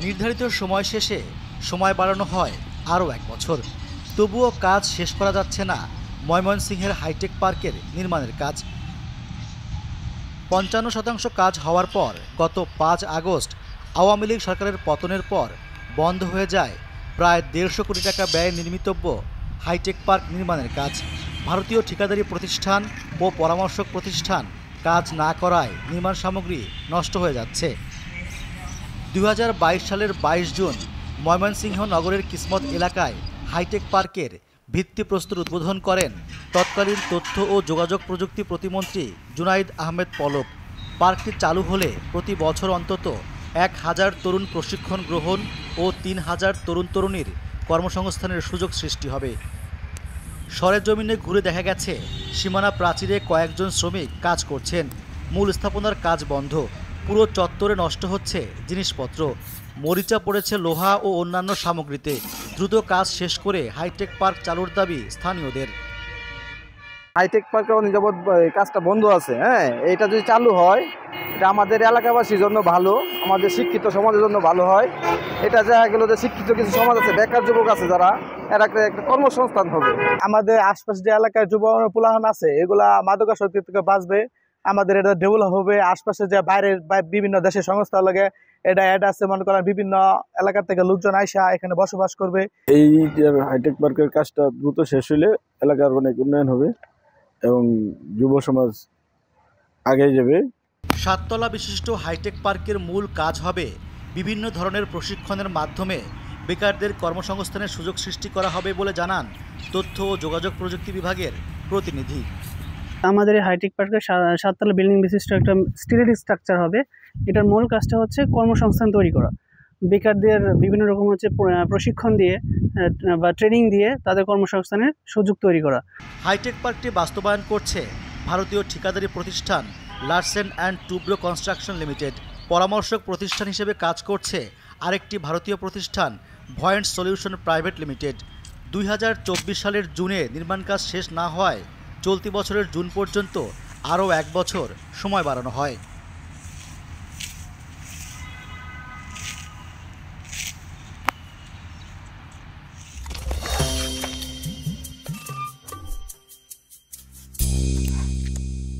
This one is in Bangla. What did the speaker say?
নির্ধারিত সময় শেষে সময় বাড়ানো হয় আরও 1 বছর। তবুও কাজ শেষ করা যাচ্ছে না ময়মনসিংহের হাইটেক পার্কের নির্মাণের কাজ। ৫৫% কাজ হওয়ার পর গত ৫ আগস্ট আওয়ামী লীগ সরকারের পতনের পর বন্ধ হয়ে যায় প্রায় ১৫০ কোটি টাকা ব্যয়ে নির্মিতব্য হাইটেক পার্ক নির্মাণের কাজ। ভারতীয় ঠিকাদারি প্রতিষ্ঠান ও পরামর্শক প্রতিষ্ঠান কাজ না করায় নির্মাণ সামগ্রী নষ্ট হয়ে যাচ্ছে। ২০২২ সালের ২২ জুন ময়মনসিংহ নগরের কিসমত এলাকায় হাইটেক পার্কের ভিত্তিপ্রস্তর উদ্বোধন করেন তৎকালীন তথ্য ও যোগাযোগ প্রযুক্তি প্রতিমন্ত্রী জুনাইদ আহমেদ পলক। পার্কটি চালু হলে প্রতি বছর অন্তত ১,০০০ তরুণ প্রশিক্ষণ গ্রহণ ও ৩,০০০ তরুণ তরুণীর কর্মসংস্থানের সুযোগ সৃষ্টি হবে। সরেজমিনে ঘুরে দেখা গেছে সীমানা প্রাচীরে কয়েকজন শ্রমিক কাজ করছেন। মূল স্থাপনার কাজ বন্ধ। পুরো চত্বরে নষ্ট হচ্ছে জিনিসপত্র, মরিচা পড়েছে লোহা ও অন্যান্য সামগ্রীতে। দ্রুত কাজ শেষ করে হাইটেক পার্ক চালুর দাবি স্থানীয়দের। হাইটেক পার্কের অনেক যাবৎ কাজটা বন্ধ আছে। এটা যদি চালু হয় এটা আমাদের এলাকাবাসীর জন্য ভালো, আমাদের শিক্ষিত সমাজের জন্য ভালো হয়। এটা দেখা গেল যে শিক্ষিত কিছু সমাজ আছে, বেকার যুবক আছে যারা, এরা একটা কর্মসংস্থান হবে। আমাদের আশপাশ যে এলাকায় যুব পোলাহান আছে এগুলা মাদকাসক্তি থেকে বাঁচবে, আমাদের এটা ডেভেলপ হবে। আশপাশে যে বাইরের বিভিন্ন দেশের সংস্থা লাগে এটা আছে, মনে করেন বিভিন্ন এলাকা থেকে লোকজন আইসা এখানে বসবাস করবে। এই হাইটেক পার্কের কাজটা দ্রুত শেষ হলে এলাকার অনেক উন্নয়ন হবে এবং যুব সমাজ আগে যাবে। 7 তলা বিশিষ্ট হাইটেক পার্কের মূল কাজ হবে বিভিন্ন ধরনের প্রশিক্ষণের মাধ্যমে বেকারদের কর্মসংস্থানের সুযোগ সৃষ্টি করা হবে বলে জানান তথ্য ও যোগাযোগ প্রযুক্তি বিভাগের প্রতিনিধি। আমাদের এই হাইটেক পার্কের 7 তলা বিল্ডিং বিশিষ্ট একটা স্টিলের স্ট্রাকচার হবে। এটার মূল কাজটা হচ্ছে কর্মসংস্থান তৈরি করা, বেকারদের বিভিন্ন রকম হচ্ছে প্রশিক্ষণ দিয়ে বা ট্রেনিং দিয়ে তাদের কর্মসংস্থানের সুযোগ তৈরি করা। হাইটেক পার্কটি বাস্তবায়ন করছে ভারতীয় ঠিকাদারি প্রতিষ্ঠান Larsen and Toubro Construction Limited. পরামর্শক প্রতিষ্ঠান হিসেবে কাজ করছে আরেকটি ভারতীয় প্রতিষ্ঠান ভয়েন্ট সলিউশন প্রাইভেট লিমিটেড। ২০২৪ সালের জুনে নির্মাণ কাজ শেষ না হওয়ায় চলতি বছরের জুন পর্যন্ত আরও 1 বছর সময় বাড়ানো হয়।